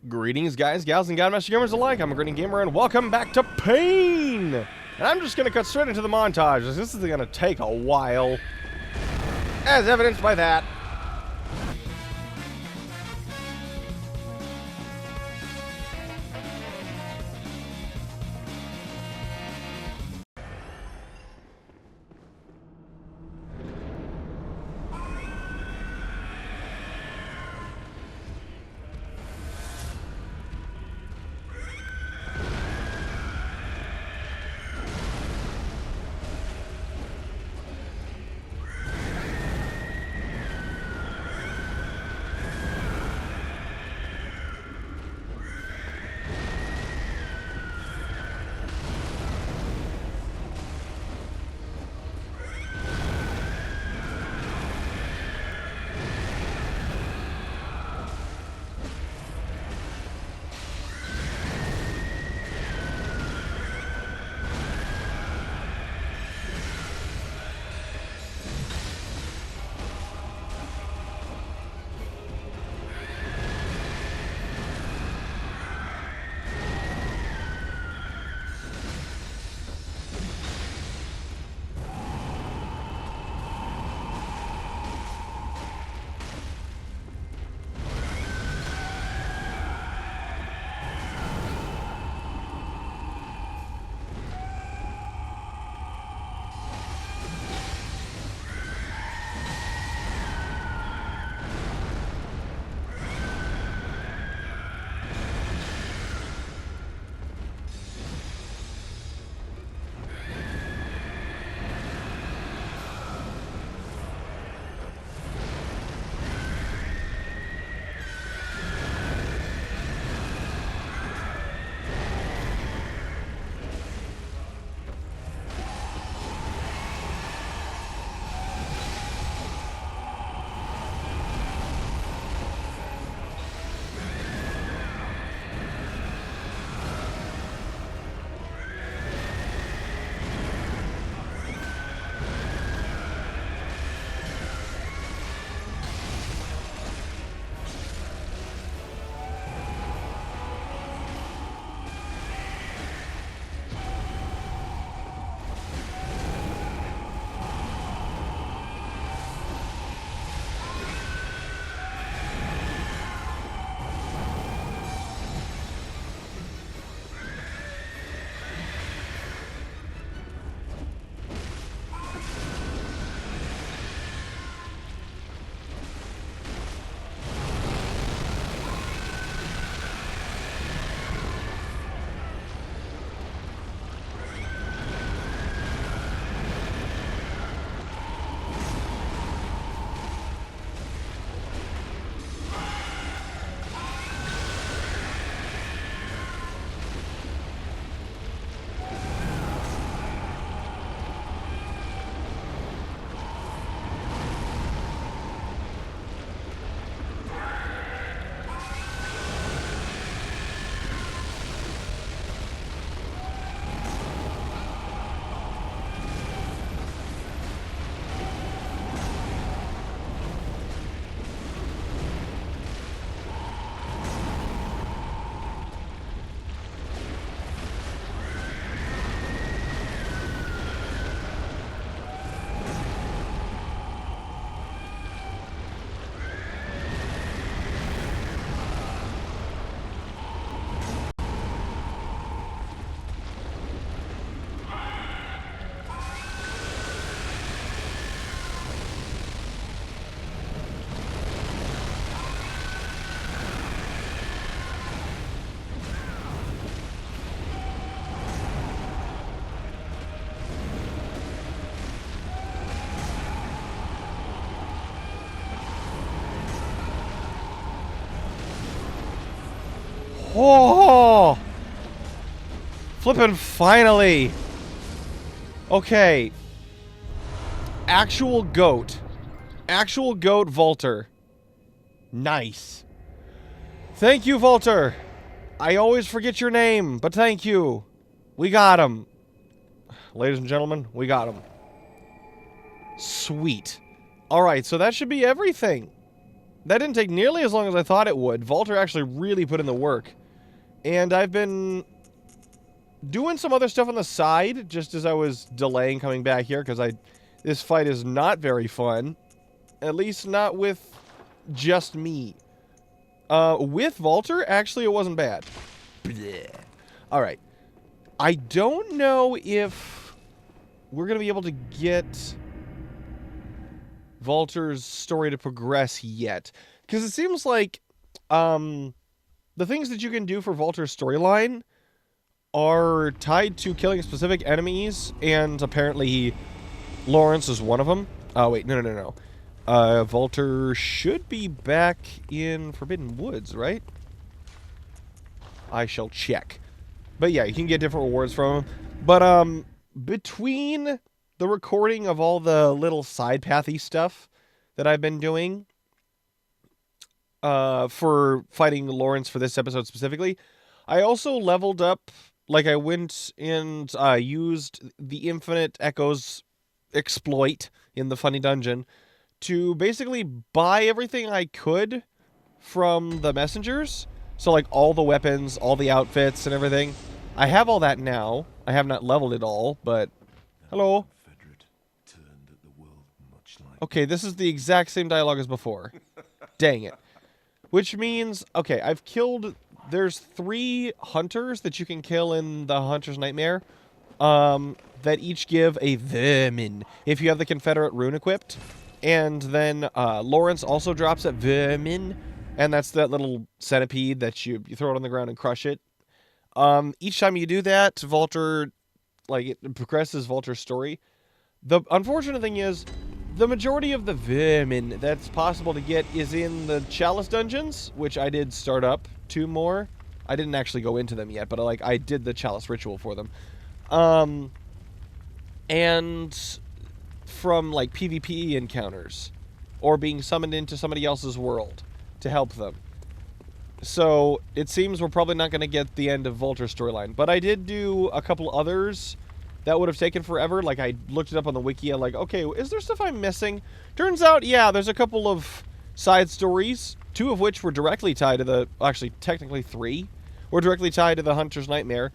Greetings, guys, gals, and Godmaster gamers alike. I'm a Grinning gamer, and welcome back to Pain! And I'm just going to cut straight into the montage, as this is going to take a while, as evidenced by that. Oh! Flippin' finally! Okay. Actual goat. Actual goat Volter. Nice. Thank you, Volter. I always forget your name, but thank you. We got him. Ladies and gentlemen, we got him. Sweet. Alright, so that should be everything. that didn't take nearly as long as I thought it would. Volter actually really put in the work. And I've been doing some other stuff on the side, just as I was delaying coming back here, because this fight is not very fun. At least not with just me. With Volter, actually, it wasn't bad. Alright. I don't know if we're going to be able to get Volter's story to progress yet. Because it seems like the things that you can do for Volter's storyline are tied to killing specific enemies, and apparently Lawrence is one of them. Oh, wait, no. Volter should be back in Forbidden Woods, right? I shall check. But yeah, you can get different rewards from him. But, between the recording of all the little side pathy stuff that I've been doing, for fighting Lawrence for this episode specifically, I also leveled up, like I went and, used the Infinite Echoes exploit in the Funny Dungeon to basically buy everything I could from the messengers. So, like, all the weapons, all the outfits, and everything. I have all that now. I have not leveled it all, but... Hello? Okay, this is the exact same dialogue as before. Dang it. Which means... Okay, I've killed... There's 3 hunters that you can kill in the Hunter's Nightmare. That each give a vermin if you have the Confederate rune equipped. And then Lawrence also drops a vermin, and that's that little centipede that you throw it on the ground and crush it. Each time you do that, Volter, like, it progresses Volter's story. The unfortunate thing is, the majority of the vermin that's possible to get is in the Chalice dungeons, which I did start up 2 more. I didn't actually go into them yet, but I did the Chalice ritual for them. And from, like, PvP encounters, or being summoned into somebody else's world to help them. So, it seems we're probably not going to get the end of Volter's storyline. But I did do a couple others that would have taken forever. Like, I looked it up on the wiki, I'm like, okay, is there stuff I'm missing? Turns out, yeah, there's a couple of side stories, 2 of which were directly tied to the... Actually, technically 3 were directly tied to the Hunter's Nightmare.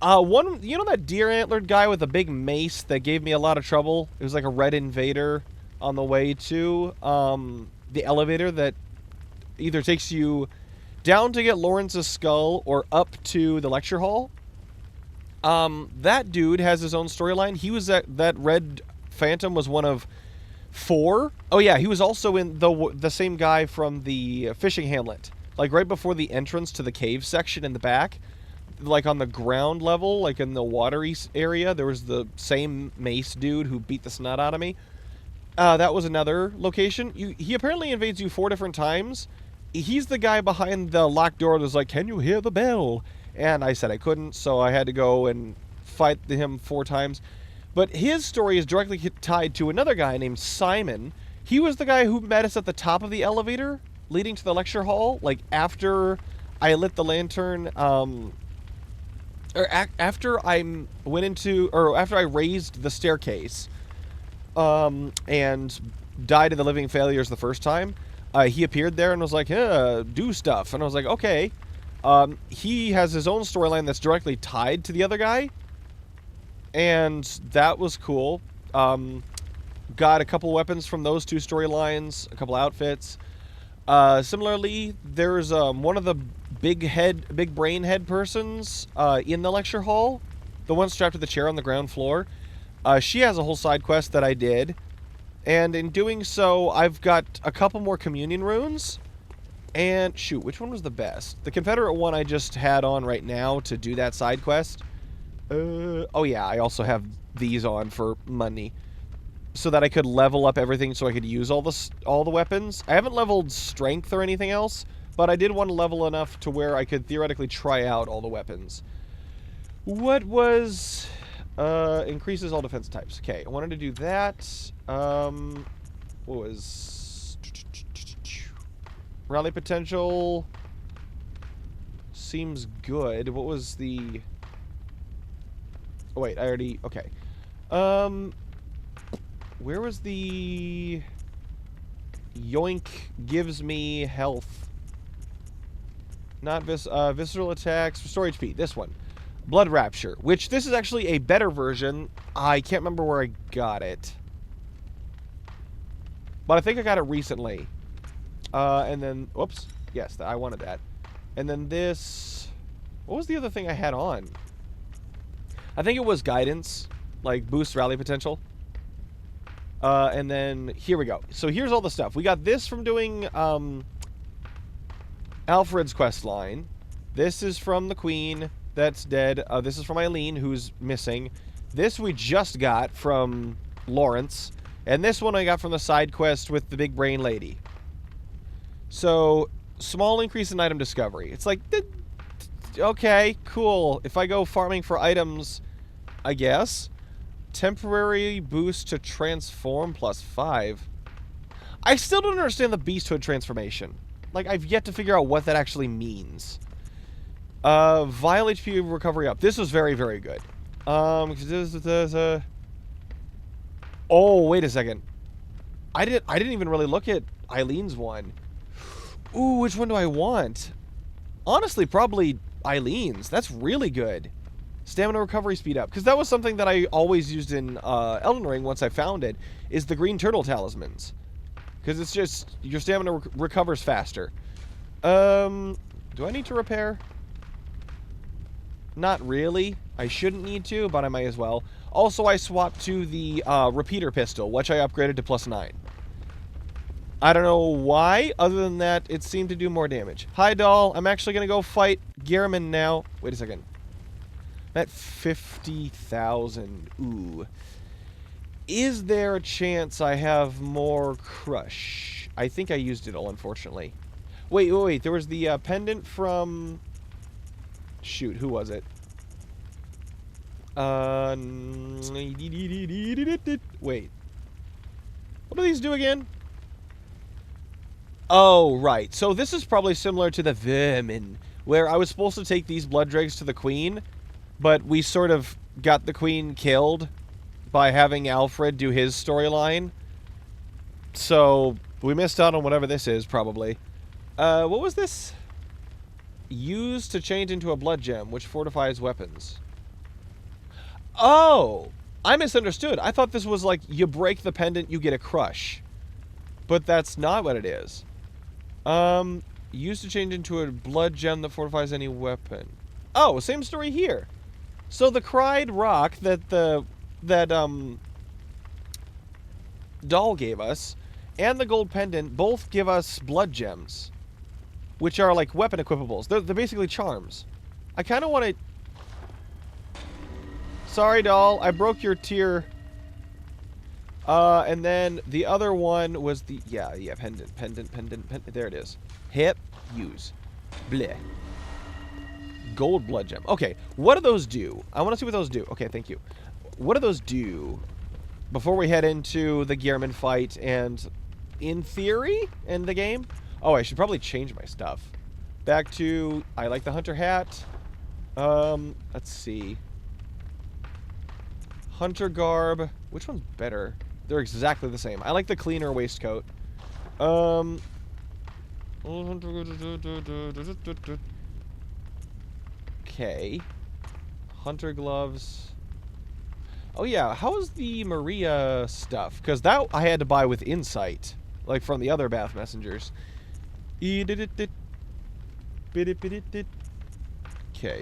One, you know that deer-antlered guy with a big mace that gave me a lot of trouble? It was like a red invader on the way to the elevator that either takes you down to get Lawrence's skull or up to the lecture hall. That dude has his own storyline. He was that red phantom was one of 4. Oh yeah, he was also in the same guy from the fishing hamlet. Like right before the entrance to the cave section in the back. Like on the ground level, like in the watery area, there was the same mace dude who beat the snot out of me. That was another location. He apparently invades you 4 different times. He's the guy behind the locked door that was like, "Can you hear the bell?" And I said I couldn't, so I had to go and fight him 4 times. But his story is directly tied to another guy named Simon. He was the guy who met us at the top of the elevator leading to the lecture hall, like after I lit the lantern, after I went into, or after I raised the staircase, and died of the living failures the first time, he appeared there and was like, "Yeah, do stuff." And I was like, okay. He has his own storyline that's directly tied to the other guy, and that was cool. Got a couple weapons from those 2 storylines, a couple outfits. Similarly, there's one of the big brain head persons in the lecture hall, the one strapped to the chair on the ground floor. She has a whole side quest that I did, and in doing so, I've got a couple more communion runes. And shoot, which one was the best? The Confederate one I just had on right now to do that side quest. Oh yeah, I also have these on for money, so that I could level up everything so I could use all the weapons. I haven't leveled strength or anything else, but I did want to level enough to where I could theoretically try out all the weapons. What was increases all defense types? Okay, I wanted to do that. What was rally potential? Seems good. What was the... Oh wait, I already... Okay. Where was the... Yoink gives me health. Not visceral attacks. Restore HP. This one. Blood Rapture. Which, this is actually a better version. I can't remember where I got it. But I think I got it recently. And then... Whoops. Yes, I wanted that. And then this... What was the other thing I had on? I think it was Guidance. Like, boost rally potential. And then... Here we go. So here's all the stuff. We got this from doing... Alfred's quest line. This is from the Queen that's dead. This is from Eileen, who's missing. This we just got from Lawrence. And this one I got from the side quest with the big brain lady. So, small increase in item discovery. It's like, okay, cool. If I go farming for items, I guess. Temporary boost to transform +5. I still don't understand the beasthood transformation. Like, I've yet to figure out what that actually means. Vial HP recovery up. This was very, very good. Oh, wait a second. I didn't even really look at Eileen's one. Ooh, which one do I want? Honestly, probably Eileen's. That's really good. Stamina recovery speed up. Because that was something that I always used in Elden Ring once I found it, is the green turtle talismans. Because it's just, your stamina recovers faster. Do I need to repair? Not really. I shouldn't need to, but I might as well. Also, I swapped to the repeater pistol, which I upgraded to +9. I don't know why, other than that, it seemed to do more damage. Hi, doll. I'm actually going to go fight Gehrman now. Wait a second. At 50,000. Ooh. Is there a chance I have more crush? I think I used it all, unfortunately. Wait. There was the pendant from... Shoot, who was it? Wait. What do these do again? Oh, right. So this is probably similar to the Vermin, where I was supposed to take these blood dregs to the Queen, but we sort of got the Queen killed by having Alfred do his storyline. So, we missed out on whatever this is, probably. What was this? Used to change into a blood gem, which fortifies weapons. Oh! I misunderstood. I thought this was like, you break the pendant, you get a crush. But that's not what it is. Used to change into a blood gem that fortifies any weapon. Oh, same story here. So the cried rock that doll gave us and the gold pendant both give us blood gems, which are like weapon equipables. They're basically charms. I kind of want to... Sorry, doll. I broke your tear. And then the other one was the... Yeah, pendant. There it is. Hip, use. Bleh. Gold blood gem. Okay, what do those do? I want to see what those do. Okay, thank you. What do those do before we head into the Gehrman fight and, in theory, end the game? Oh, I should probably change my stuff. Back to, I like the hunter hat. Let's see. Hunter garb. Which one's better? They're exactly the same. I like the cleaner waistcoat. Okay. Hunter gloves. Oh yeah, how's the Maria stuff? Because that I had to buy with Insight, like from the other Bath Messengers. Okay,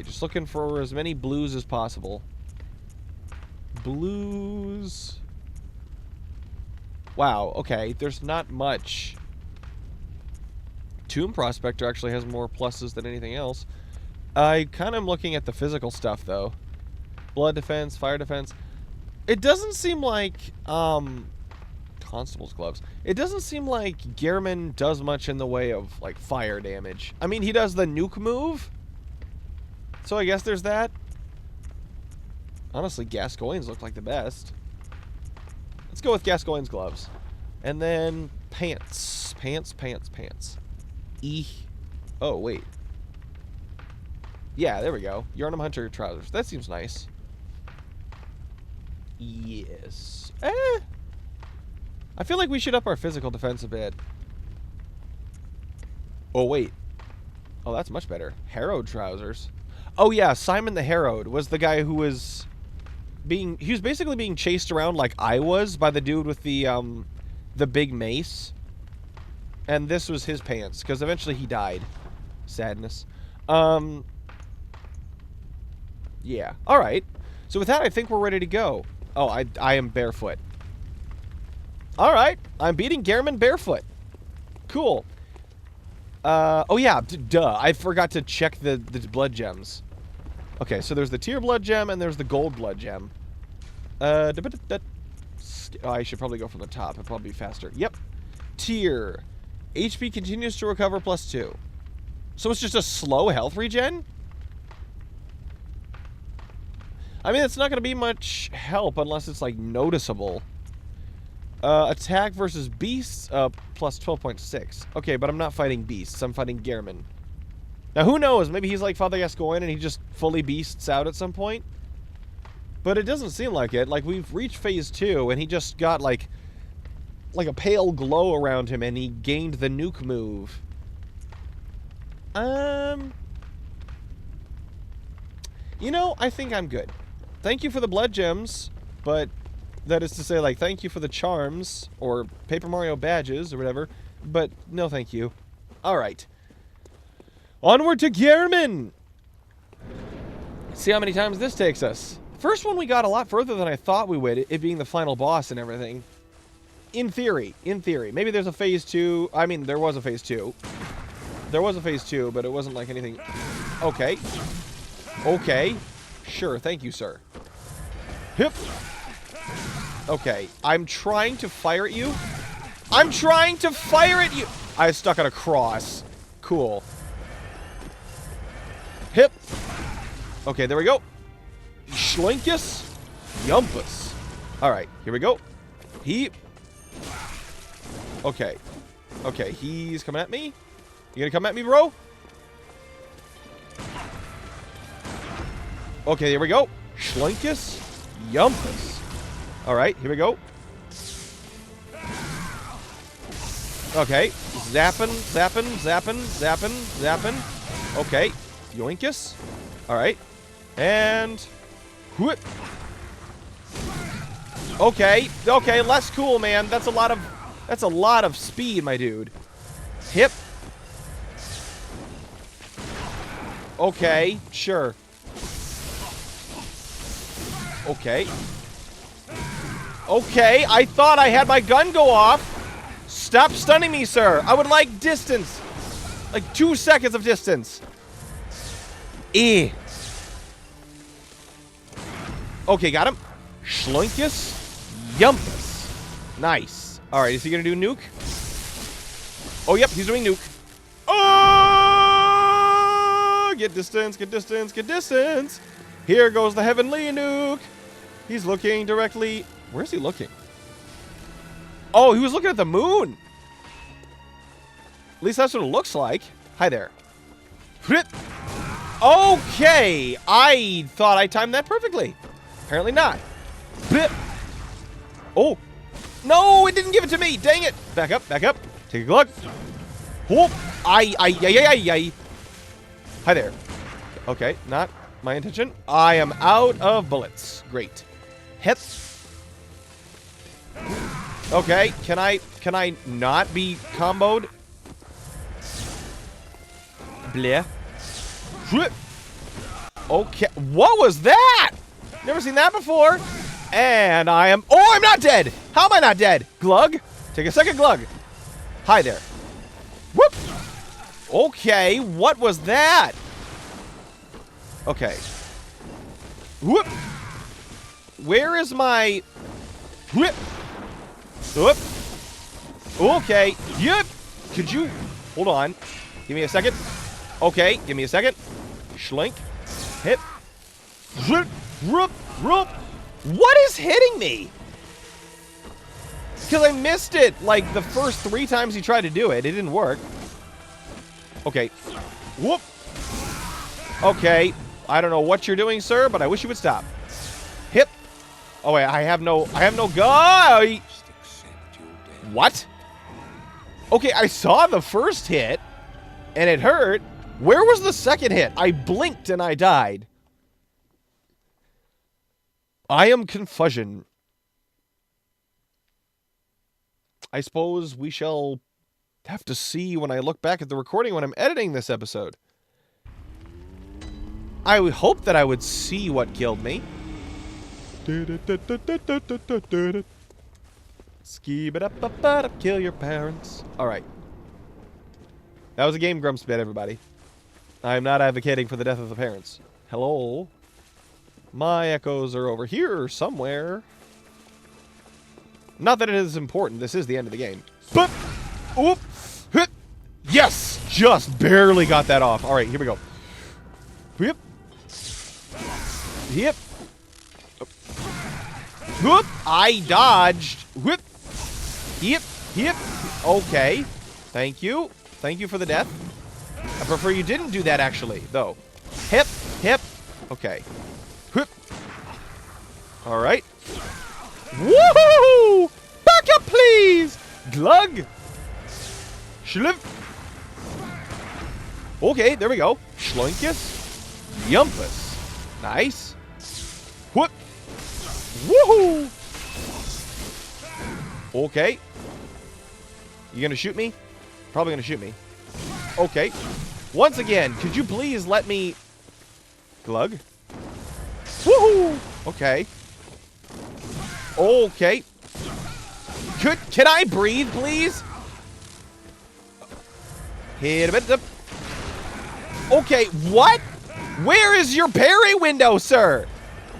just looking for as many blues as possible. Blues. Wow, okay, there's not much. Tomb Prospector actually has more pluses than anything else. I kind of am looking at the physical stuff, though. Blood defense, fire defense. It doesn't seem like, Constable's gloves. It doesn't seem like Gehrman does much in the way of, like, fire damage. I mean, he does the nuke move. So I guess there's that. Honestly, Gascoigne's look like the best. Let's go with Gascoigne's gloves. And then pants. Pants. Oh, wait. Yeah, there we go. Yharnam Hunter trousers. That seems nice. Yes. I feel like we should up our physical defense a bit. Oh, wait. Oh, that's much better. Harrowed trousers. Oh, yeah. Simon the Harrowed was the guy who was being... He was basically being chased around like I was by the dude with the big mace. And this was his pants, because eventually he died. Sadness. Yeah. All right. So with that, I think we're ready to go. Oh, I am barefoot. All right. I'm beating Gehrman barefoot. Cool. Oh, yeah. Duh. I forgot to check the blood gems. Okay, so there's the tier blood gem, and there's the gold blood gem. Oh, I should probably go from the top. It'll probably be faster. Yep. Tier. HP continues to recover +2. So it's just a slow health regen? I mean, it's not going to be much help unless it's, like, noticeable. Attack versus beasts, plus 12.6. Okay, but I'm not fighting beasts. I'm fighting Gehrman. Now, who knows? Maybe he's like Father Gascoigne and he just fully beasts out at some point. But it doesn't seem like it. Like, we've reached phase 2 and he just got, like a pale glow around him and he gained the nuke move. You know, I think I'm good. Thank you for the blood gems, but that is to say, like, thank you for the charms, or Paper Mario badges, or whatever, but no thank you. Alright. Onward to Gehrman! See how many times this takes us. First one we got a lot further than I thought we would, it being the final boss and everything. In theory. Maybe there's a phase 2. I mean, there was a phase 2. There was a phase 2, but it wasn't like anything... Okay. Okay. Sure, thank you, sir. Hip. Okay, I'm trying to fire at you. I'm trying to fire at you! I stuck at a cross. Cool. Hip. Okay, there we go. Schlinkus. Yumpus. Alright, here we go. He... Okay. Okay, he's coming at me. You gonna come at me, bro? Okay, here we go. Schlinkus. Yumpus. Alright, here we go. Okay. Zappin', zappin', zappin', zappin', zappin'. Okay. Yoinkus. Alright. And... Whoop. Okay. Okay, less cool, man. That's a lot of speed, my dude. Hip. Okay, sure. Okay. Okay, I thought I had my gun go off. Stop stunning me, sir. I would like distance. Like 2 seconds of distance. Eh. Okay, got him. Schlinkus. Yumpus. Nice. Alright, is he gonna do nuke? Oh, yep, he's doing nuke. Oh! Get distance, get distance, get distance. Here goes the heavenly nuke. He's looking directly... Where's he looking? Oh, he was looking at the moon. At least that's what it looks like. Hi there. Okay. I thought I timed that perfectly. Apparently not. Oh. No, it didn't give it to me. Dang it. Back up, back up. Take a glug. Whoop. Ay. Hi there. Okay, not my intention. I am out of bullets. Great. Hit. Okay, can I not be comboed? Bleh. Okay, what was that? Never seen that before. And I am... Oh, I'm not dead. How am I not dead? Glug. Take a second glug. Hi there. Whoop. Okay, what was that? Okay. Whoop. Where is my... Whoop. Whoop. Okay. Yep. Could you... Hold on. Give me a second. Okay, give me a second. Schlink. Hit. Whoop. Whoop. Whoop. What is hitting me? Because I missed it, like, the first 3 times he tried to do it. It didn't work. Okay. Whoop. Okay. I don't know what you're doing, sir, but I wish you would stop. Hit. Oh, wait. I have no gun. What? Okay, I saw the first hit. And it hurt. Where was the second hit? I blinked and I died. I am confusion. I suppose we shall have to see when I look back at the recording when I'm editing this episode. I would hope that I would see what killed me. Kill your parents. Alright. That was a Game Grumps bit, everybody. I'm not advocating for the death of the parents. Hello? My echoes are over here somewhere. Not that it is important. This is the end of the game. But, oop, hit. Yes! Just barely got that off. Alright, here we go. Yep. Yep. Whoop! I dodged. Whoop! Yep. Yep. Okay. Thank you. Thank you for the death. I prefer you didn't do that, actually, though. Hip. Hip. Okay. Whoop. Alright. Woohoo! Back up, please! Glug! Schlip. Okay, there we go. Schloinkus. Yumpus. Nice. Whoop. Woohoo! Okay. You gonna shoot me? Probably gonna shoot me. Okay. Once again, could you please let me... Glug? Woohoo! Okay. Okay. Can I breathe, please? Hit a bit up. Okay, what? Where is your parry window, sir?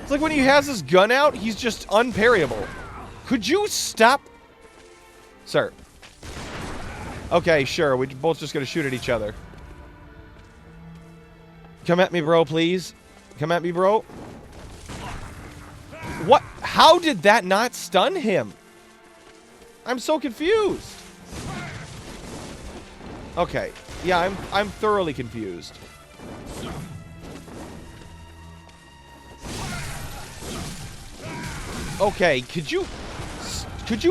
It's like when he has his gun out, he's just unparryable. Could you stop? Sir. Okay, sure. We're both just gonna shoot at each other. Come at me, bro, please. Come at me, bro. What? How did that not stun him? I'm so confused. Okay. Yeah, I'm thoroughly confused. Okay, could you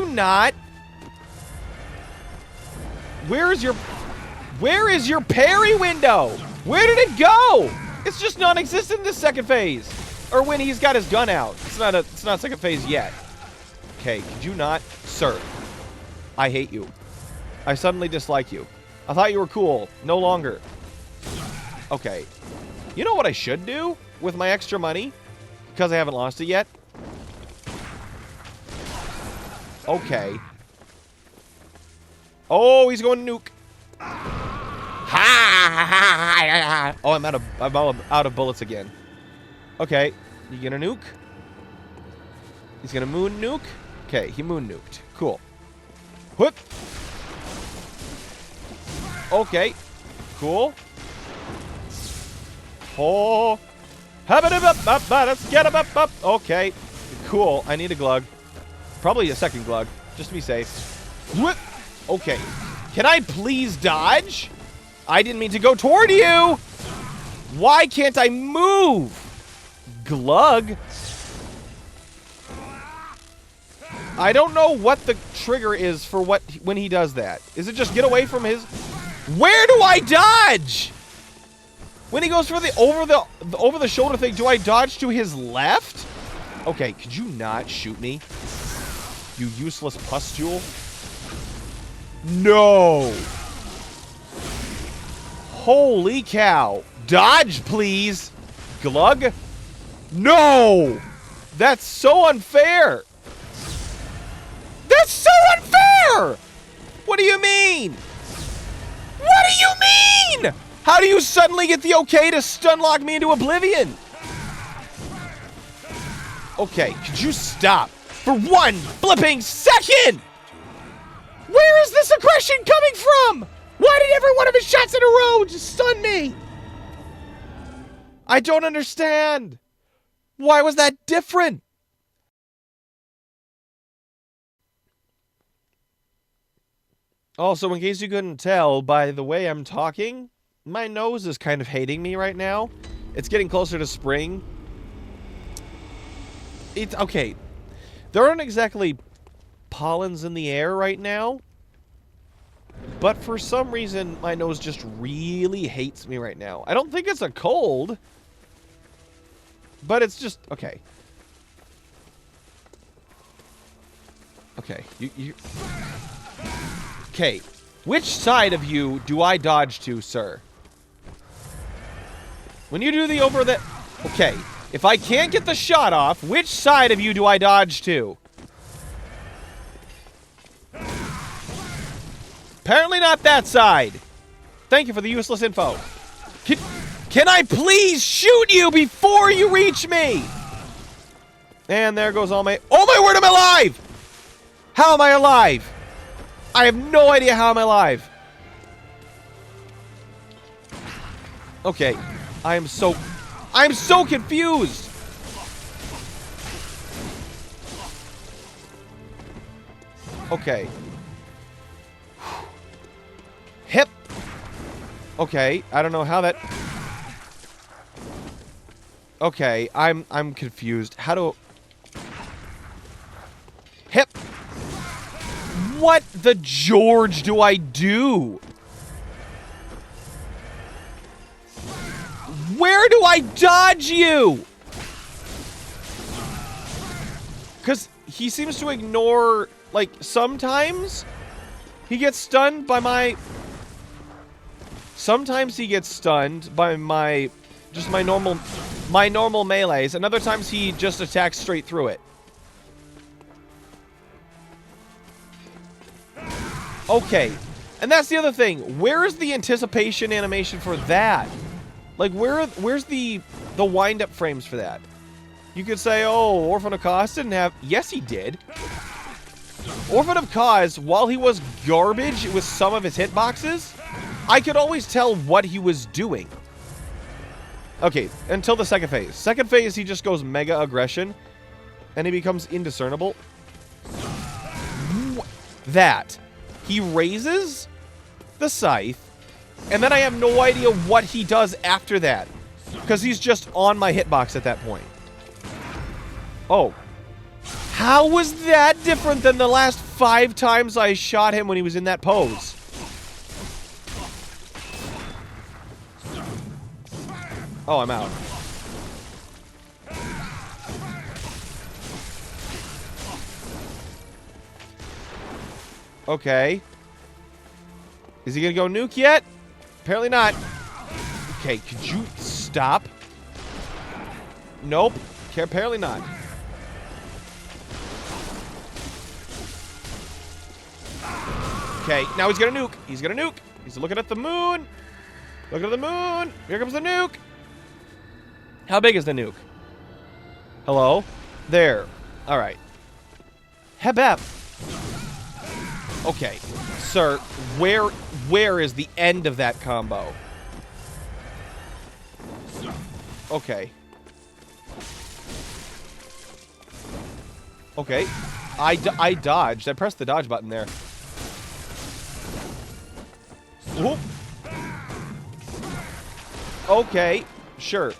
not? Where is your parry window? Where did it go? It's just non-existent in this second phase. Or when he's got his gun out. It's not second phase yet. Okay, could you not? Sir, I hate you. I suddenly dislike you. I thought you were cool. No longer. Okay. You know what I should do with my extra money? Because I haven't lost it yet? Okay. Oh, he's going to nuke. Ha! Oh, I'm out of bullets again. Okay, you gonna nuke? He's gonna moon nuke? Okay, he moon nuked. Cool. Whoop! Okay. Cool. Oh. Let's get him up. Okay. Cool. I need a glug. Probably a second glug, just to be safe. Whoop! Okay. Can I please dodge? I didn't mean to go toward you! Why can't I move? Glug? I don't know what the trigger is for when he does that. Is it just get away from his... Where do I dodge? When he goes for the over the shoulder thing, do I dodge to his left? Okay, could you not shoot me? You useless pustule. No. Holy cow. Dodge, please. Glug. No. That's so unfair. That's so unfair. What do you mean? What do you mean? How do you suddenly get the okay to stun lock me into oblivion? Okay, could you stop for one flipping second? Where is this aggression coming from? Why did every one of his shots in a row just stun me? I don't understand. Why was that different? Also, in case you couldn't tell by the way I'm talking, my nose is kind of hating me right now. It's getting closer to spring. It's okay. There aren't exactly pollens in the air right now. But for some reason, my nose just really hates me right now. I don't think it's a cold. But it's just... Okay. Okay. Okay. Which side of you do I dodge to, sir? When you do the over the... Okay. If I can't get the shot off, which side of you do I dodge to? Apparently not that side. Thank you for the useless info. Can I please shoot you before you reach me? And there goes all my... Oh my word, I'm alive! How am I alive? I have no idea how I'm alive. Okay. I'm so confused. Okay. Hip. Okay, I don't know how that... Okay, I'm confused. How do... Hip. What the George do I do? Where do I dodge you? Because he seems to ignore, like, sometimes he gets stunned by my... Sometimes he gets stunned by my... Just my normal melees, and other times he just attacks straight through it. Okay, and that's the other thing. Where is the anticipation animation for that? Like, where's the wind-up frames for that? You could say, oh, Orphan of Cause didn't have... Yes, he did. Orphan of Cause, while he was garbage with some of his hitboxes, I could always tell what he was doing. Okay, until the second phase. Second phase, he just goes mega aggression, and he becomes indiscernible. That. He raises the scythe, and then I have no idea what he does after that, because he's just on my hitbox at that point. Oh. How was that different than the last 5 times I shot him when he was in that pose? Oh, I'm out. Okay. Is he gonna go nuke yet? Apparently not. Okay, could you stop? Nope. Okay, apparently not. Okay, now he's gonna nuke. He's gonna nuke. He's looking at the moon. Looking at the moon. Here comes the nuke. How big is the nuke? Hello? There. All right. Hebep. Okay, sir, where is the end of that combo? Okay. Okay. I dodged. I pressed the dodge button there. Whoop. Okay, sure.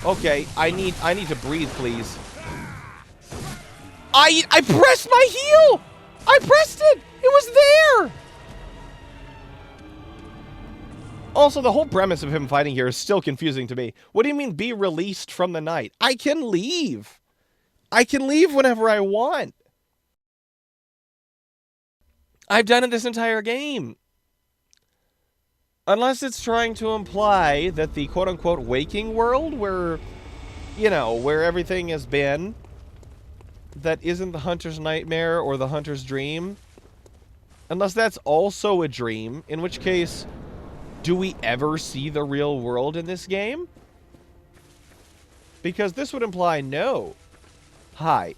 Okay, I need to breathe, please. I pressed my heel! I pressed it! It was there! Also, the whole premise of him fighting here is still confusing to me. What do you mean, be released from the night? I can leave. I can leave whenever I want. I've done it this entire game. Unless it's trying to imply that the quote-unquote waking world where, you know, where everything has been, that isn't the hunter's nightmare or the hunter's dream. Unless that's also a dream, in which case, do we ever see the real world in this game? Because this would imply no. Hi.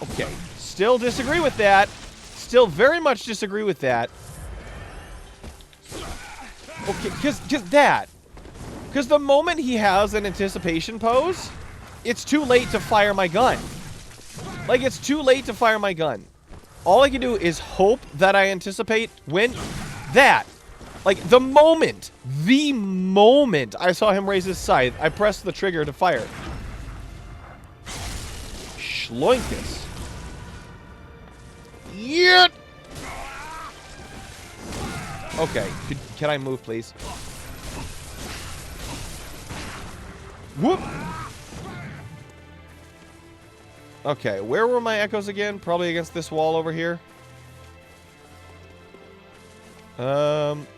Okay. Still disagree with that. Still very much disagree with that. Okay, because the moment he has an anticipation pose, it's too late to fire my gun. Like, it's too late to fire my gun. All I can do is hope that I anticipate when that. Like, the moment I saw him raise his scythe, I pressed the trigger to fire. Schloinkus. Yet. Okay. Can I move, please? Whoop. Okay, where were my echoes again? Probably against this wall over here.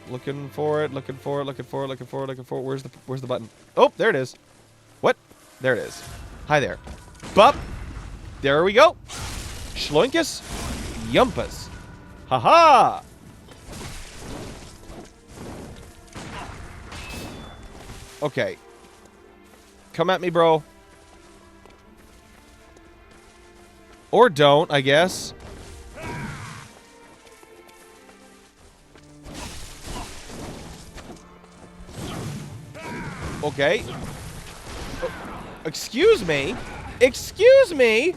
Looking for it. Where's the button? Oh, there it is. What? There it is. Hi there. Bup. There we go. Schloinkus. Yumpus. Haha. Okay. Come at me, bro. Or don't, I guess. Okay. Oh, excuse me? Excuse me?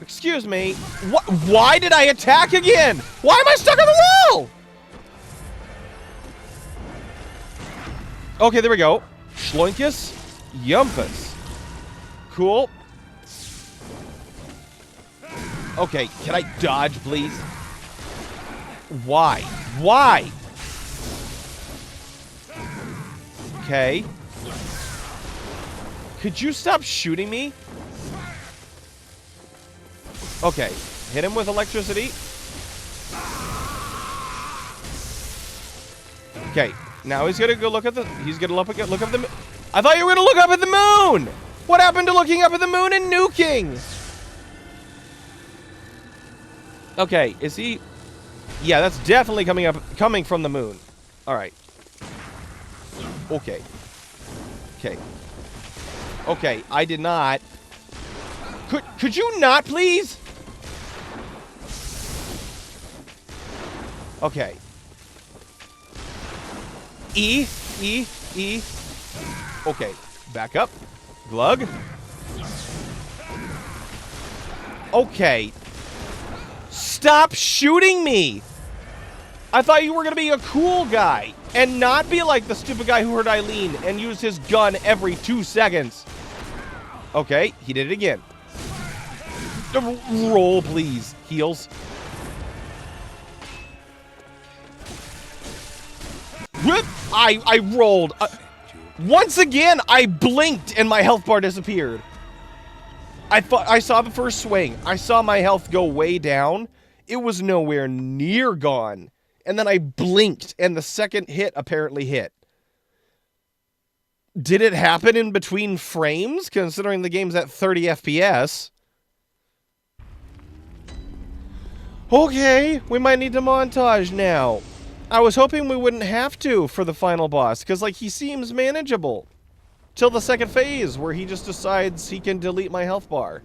Excuse me? What? Why did I attack again? Why am I stuck on the wall? Okay, there we go. Schloinkus. Yumpus. Cool. Okay, can I dodge, please? Why? Why? Okay. Could you stop shooting me? Okay. Hit him with electricity. Okay. Now he's gonna go look at the... He's gonna look at the... I thought you were gonna look up at the moon! What happened to looking up at the moon and nuking? Okay, is he... Yeah, that's definitely coming from the moon. Alright. Okay. Okay. Okay, I did not... Could you not, please? Okay. E. Okay, back up. Glug. Okay. Stop shooting me! I thought you were gonna be a cool guy and not be like the stupid guy who hurt Eileen and use his gun every 2 seconds. Okay, he did it again. Roll, please. Heals. I rolled. Once again, I blinked and my health bar disappeared. I saw the first swing. I saw my health go way down. It was nowhere near gone. And then I blinked and the second hit apparently hit. Did it happen in between frames, considering the game's at 30 FPS? Okay, we might need to montage now. I was hoping we wouldn't have to for the final boss, because, like, he seems manageable. Till the second phase, where he just decides he can delete my health bar.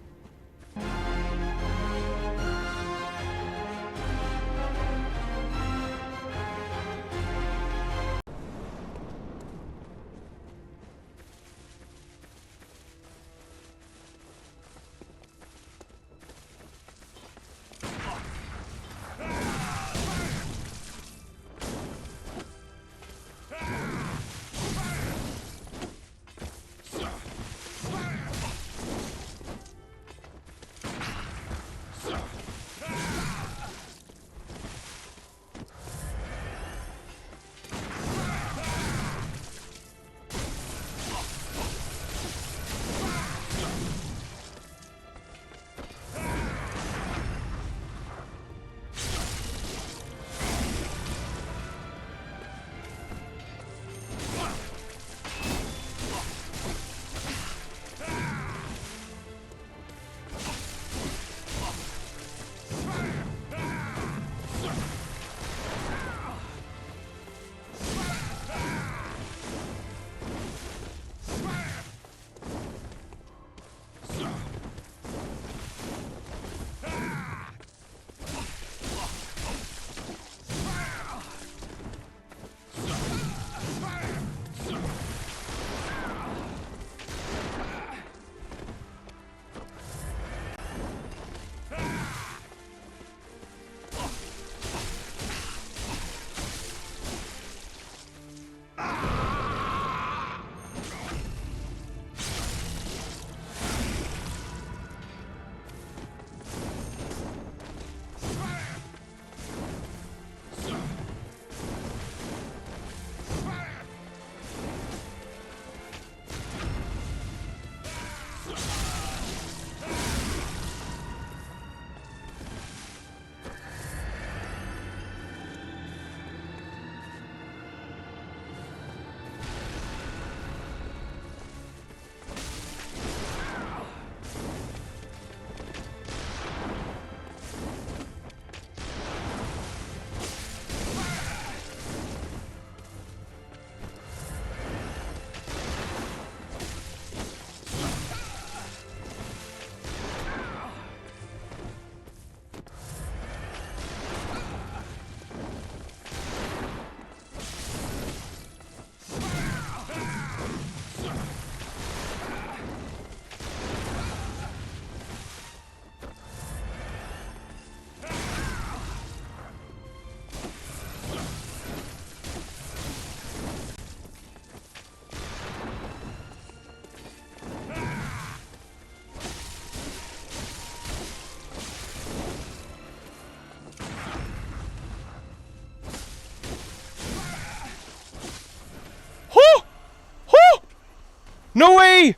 No way!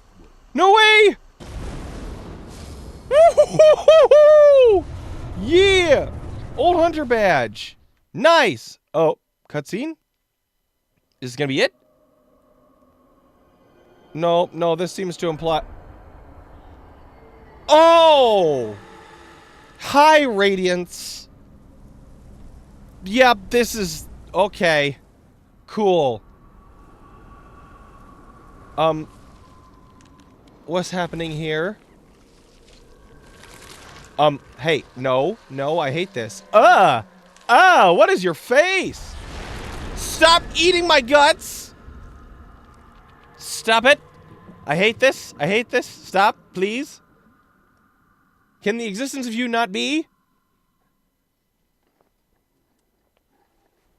No way! Yeah! Old hunter badge. Nice! Oh, cutscene? Is this gonna be it? No, no, this seems to imply... Oh! Hi, Radiance. Yep, this is... Okay. Cool. What's happening here? Hey, no, I hate this. What is your face? Stop eating my guts! Stop it. I hate this. Stop, please. Can the existence of you not be?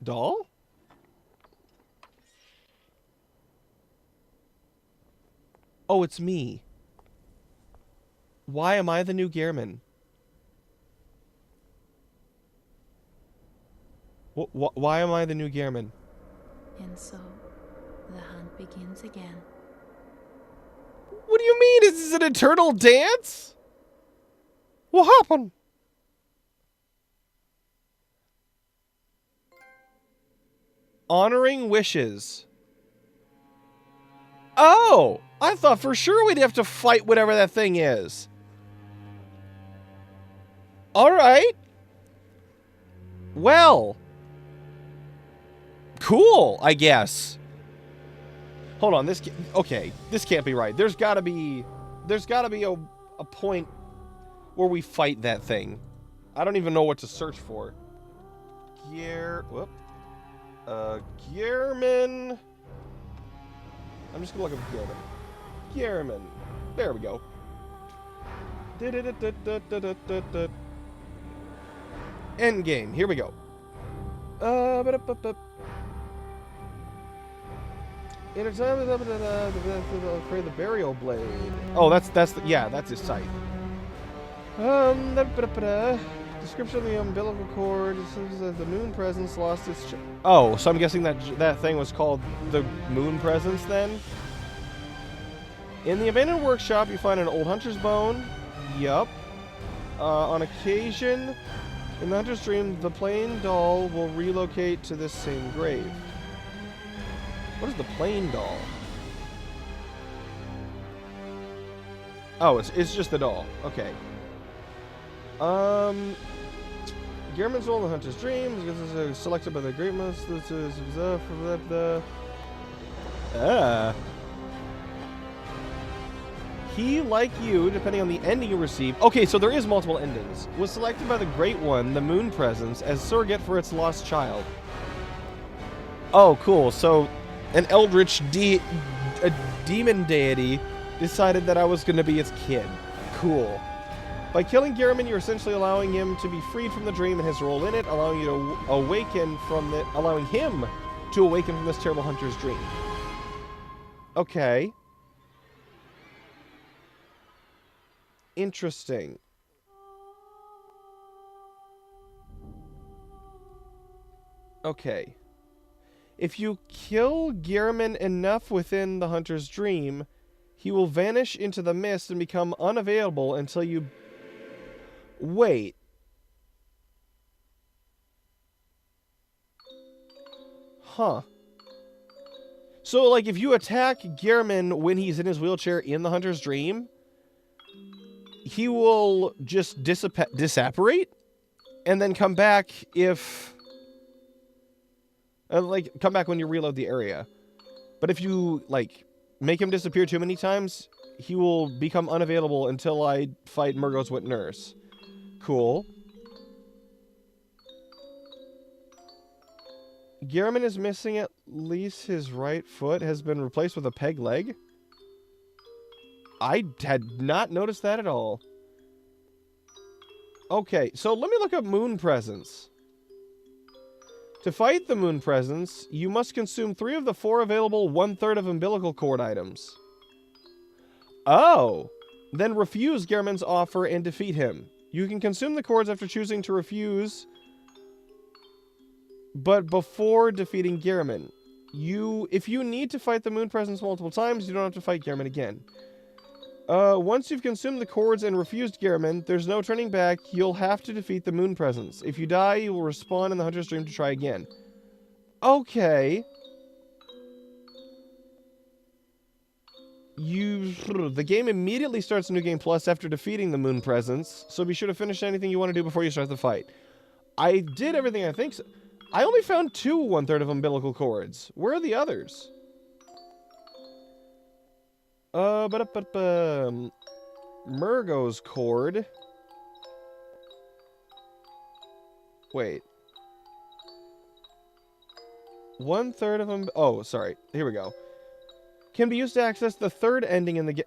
Doll? Oh, it's me. Why am I the new Gehrman? Why am I the new Gehrman? And so, the hunt begins again. What do you mean? Is this an eternal dance? What happened? Honoring wishes. Oh! I thought for sure we'd have to fight whatever that thing is. Alright. Well. Cool, I guess. Hold on, this... Okay, this can't be right. There's gotta be a point where we fight that thing. I don't even know what to search for. Gehrman. I'm just gonna look up Gehrman. Gehrman. There we go. End game. Here we go. In time, create the burial blade. Oh, that's his site. Description of the umbilical cord. It says that the moon presence lost its... Oh, so I'm guessing that thing was called the moon presence then? In the abandoned workshop, you find an old hunter's bone. Yup. On occasion, in the hunter's dream, the plain doll will relocate to this same grave. What is the plain doll? Oh, it's just the doll. Okay. Gehrman's role in the hunter's dreams is selected by the great most. He, like you, depending on the ending you receive. Okay, so there is multiple endings. Was selected by the Great One, the Moon Presence, as surrogate for its lost child. Oh, cool. So, an eldritch demon deity decided that I was going to be its kid. Cool. By killing Gehrman, you're essentially allowing him to be freed from the dream and his role in it, allowing him to awaken from this terrible hunter's dream. Okay. Interesting. Okay. If you kill Gehrman enough within the hunter's dream, he will vanish into the mist and become unavailable until you... Wait. Huh. So, like, if you attack Gehrman when he's in his wheelchair in the hunter's dream, he will just disapparate and then come back if... come back when you reload the area. But if you, like, make him disappear too many times, he will become unavailable until I fight Murgo's wet nurse. Cool. Gehrman is missing at least his right foot, has been replaced with a peg leg. I had not noticed that at all. Okay, so let me look up Moon Presence. To fight the Moon Presence, you must consume 3 of the 4 available 1/3 of umbilical cord items. Oh! Then refuse Gehrman's offer and defeat him. You can consume the cords after choosing to refuse, but before defeating Gehrman. If you need to fight the moon presence multiple times, you don't have to fight Gehrman again. Once you've consumed the cords and refused Gehrman, there's no turning back. You'll have to defeat the moon presence. If you die, you will respawn in the Hunter's Dream to try again. Okay. The game immediately starts New Game Plus after defeating the moon presence, so be sure to finish anything you want to do before you start the fight. I did everything I think so. I only found 2 1/3 of umbilical cords. Where are the others? Murgo's cord. Wait. 1/3 of them. Oh, sorry. Here we go. Can be used to access the 3rd ending in the game.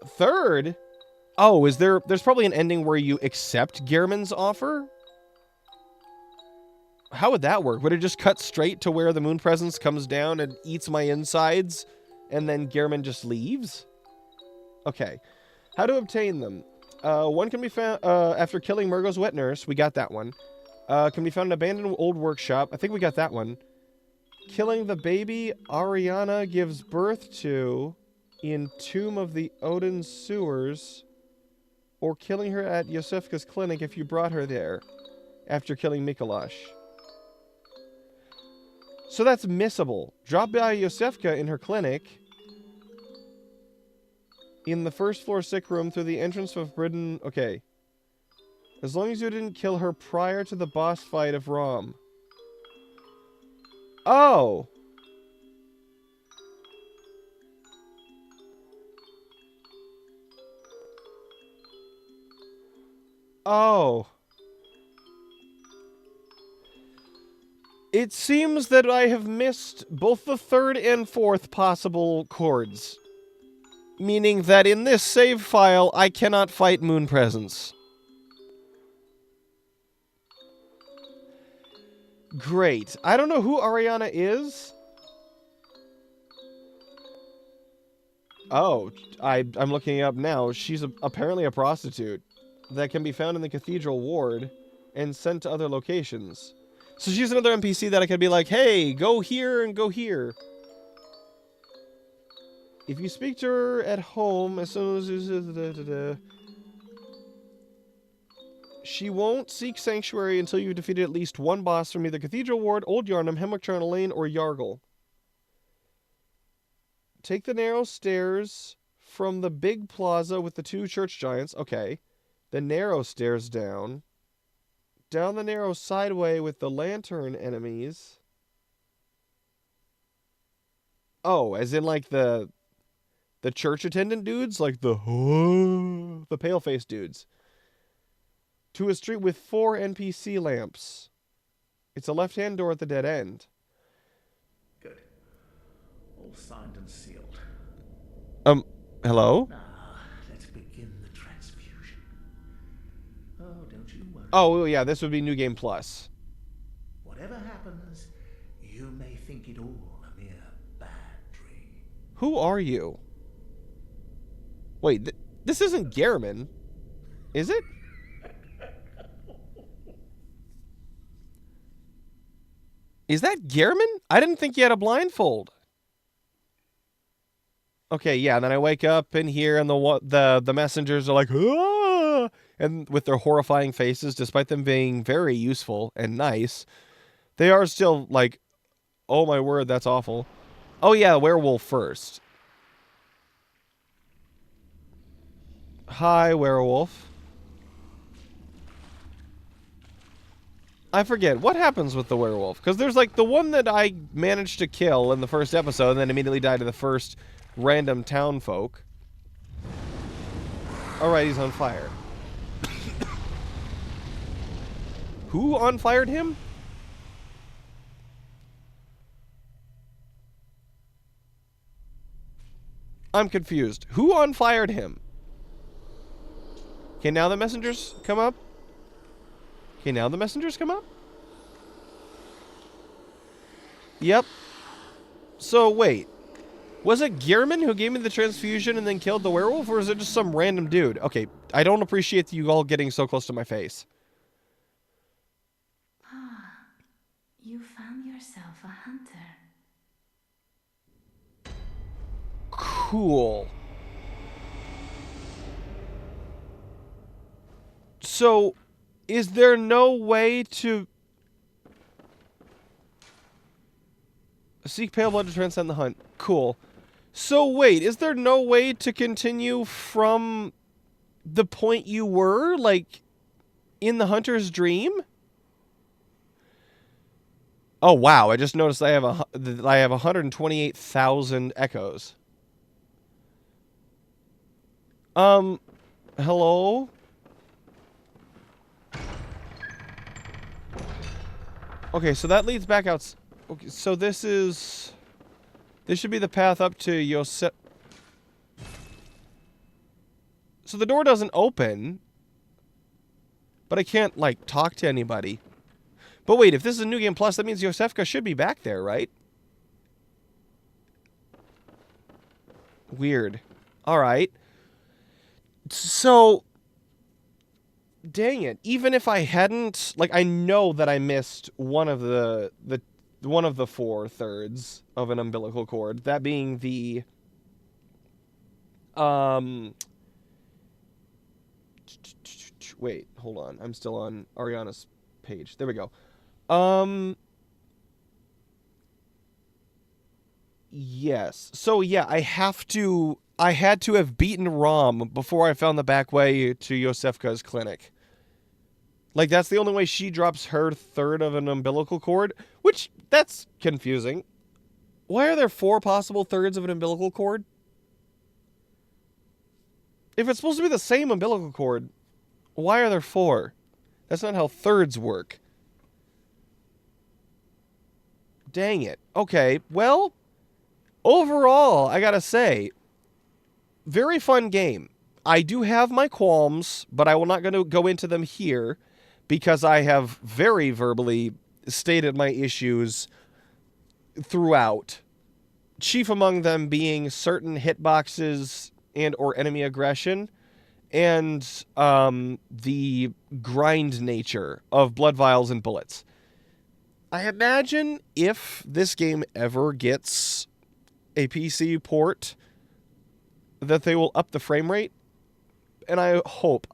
3rd? Oh, there's probably an ending where you accept Gehrman's offer? How would that work? Would it just cut straight to where the moon presence comes down and eats my insides, and then Gehrman just leaves? Okay. How to obtain them. One can be found after killing Murgo's wet nurse. We got that one. Can be found in an abandoned old workshop. I think we got that one. Killing the baby Ariana gives birth to in Tomb of the Odin Sewers, or killing her at Yosefka's clinic if you brought her there after killing Mikolash. So that's missable. Drop by Yosefka in her clinic in the 1st floor sick room through the entrance of Britain. Okay. As long as you didn't kill her prior to the boss fight of Rom. Oh! Oh. It seems that I have missed both the 3rd and 4th possible chords. Meaning that in this save file, I cannot fight Moon Presence. Great. I don't know who Ariana is. Oh, I'm looking up now. She's apparently a prostitute that can be found in the cathedral ward and sent to other locations. So she's another NPC that I could be like, hey, go here and go here. If you speak to her at home, as soon as... She won't seek sanctuary until you've defeated at least one boss from either Cathedral Ward, Old Yarnum, Hemlock Charnel Lane, or Yargle. Take the narrow stairs from the big plaza with the 2 church giants. Okay. The narrow stairs down. Down the narrow sideway with the lantern enemies. Oh, as in like the church attendant dudes? Like the pale-faced dudes. To a street with 4 NPC lamps. It's a left-hand door at the dead end. Good. All signed and sealed. Hello? Now, let's begin the transfusion. Oh, don't you worry. Oh, yeah, this would be New Game Plus. Whatever happens, you may think it all a mere bad dream. Who are you? Wait, this isn't Gehrman, is it? Is that Gehrman? I didn't think he had a blindfold. Okay, yeah, and then I wake up in here and the messengers are like, ah! And with their horrifying faces, despite them being very useful and nice, they are still like, oh my word, that's awful. Oh yeah, werewolf first. Hi, werewolf. I forget, what happens with the werewolf? Because there's like the one that I managed to kill in the first episode and then immediately died to the first random town folk. Alright, he's on fire. Who on-fired him? I'm confused. Who on-fired him? Okay, now the messengers come up. Okay, now the messengers come up? Yep. So, wait. Was it Gehrman who gave me the transfusion and then killed the werewolf, or is it just some random dude? Okay, I don't appreciate you all getting so close to my face. Ah, you found yourself a hunter. Cool. So, is there no way to... Seek pale blood to transcend the hunt. Cool. So, wait, is there no way to continue from the point you were, like, in the hunter's dream? Oh, wow, I just noticed I have 128,000 echoes. Hello? Okay, so that leads back out. Okay, so this should be the path up to Yosef. So the door doesn't open, but I can't, like, talk to anybody. But wait, if this is a New Game Plus, that means Yosefka should be back there, right? Weird. Alright. So, dang it. Even if I hadn't, like, I know that I missed one of the 4/3 of an umbilical cord. That being the, wait, hold on. I'm still on Ariana's page. There we go. Yes. So, yeah, I had to have beaten Rom before I found the back way to Yosefka's clinic. Like, that's the only way she drops her 1/3 of an umbilical cord, which, that's confusing. Why are there 4 possible 1/3 of an umbilical cord? If it's supposed to be the same umbilical cord, why are there 4? That's not how 1/3s work. Dang it. Okay, well, overall, I gotta say, very fun game. I do have my qualms, but I will not going to go into them here because I have very verbally stated my issues throughout. Chief among them being certain hitboxes and or enemy aggression, and the grind nature of blood vials and bullets. I imagine if this game ever gets a PC port, that they will up the frame rate, and I hope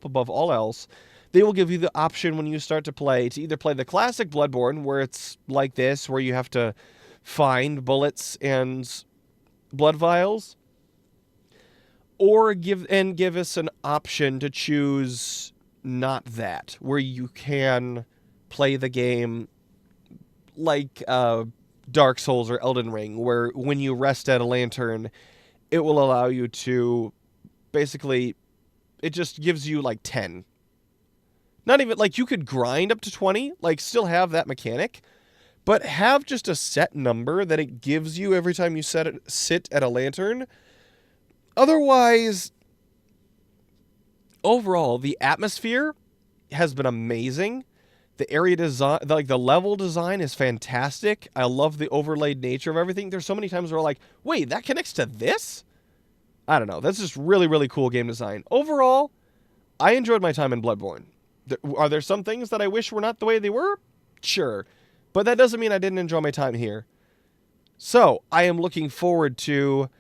above all else, they will give you the option when you start to play to either play the classic Bloodborne, where it's like this, where you have to find bullets and blood vials, or give us an option to choose not that, where you can play the game like Dark Souls or Elden Ring, where when you rest at a lantern, it will allow you to basically, it just gives you like 10. Not even, like, you could grind up to 20, like, still have that mechanic, but have just a set number that it gives you every time you sit at a lantern. Otherwise, overall, the atmosphere has been amazing. The area design, like, the level design is fantastic. I love the overlaid nature of everything. There's so many times where I'm like, wait, that connects to this? I don't know. That's just really, really cool game design. Overall, I enjoyed my time in Bloodborne. Are there some things that I wish were not the way they were? Sure. But that doesn't mean I didn't enjoy my time here. So, I am looking forward to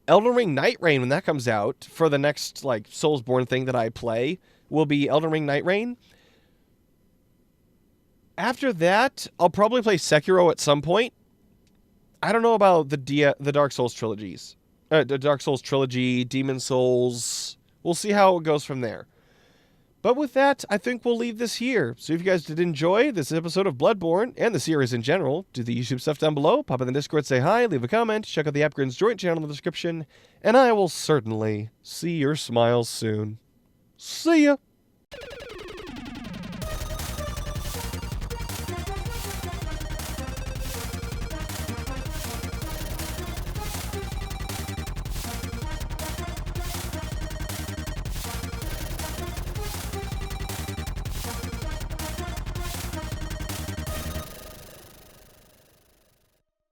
Elden Ring Night Rain when that comes out. For the next, like, Soulsborne thing that I play will be Elden Ring Night Rain. After that, I'll probably play Sekiro at some point. I don't know about the Dark Souls trilogies. The Dark Souls trilogy, Demon Souls. We'll see how it goes from there. But with that, I think we'll leave this here. So if you guys did enjoy this episode of Bloodborne, and the series in general, do the YouTube stuff down below, pop in the Discord, say hi, leave a comment, check out the Apkinz joint channel in the description, and I will certainly see your smiles soon. See ya!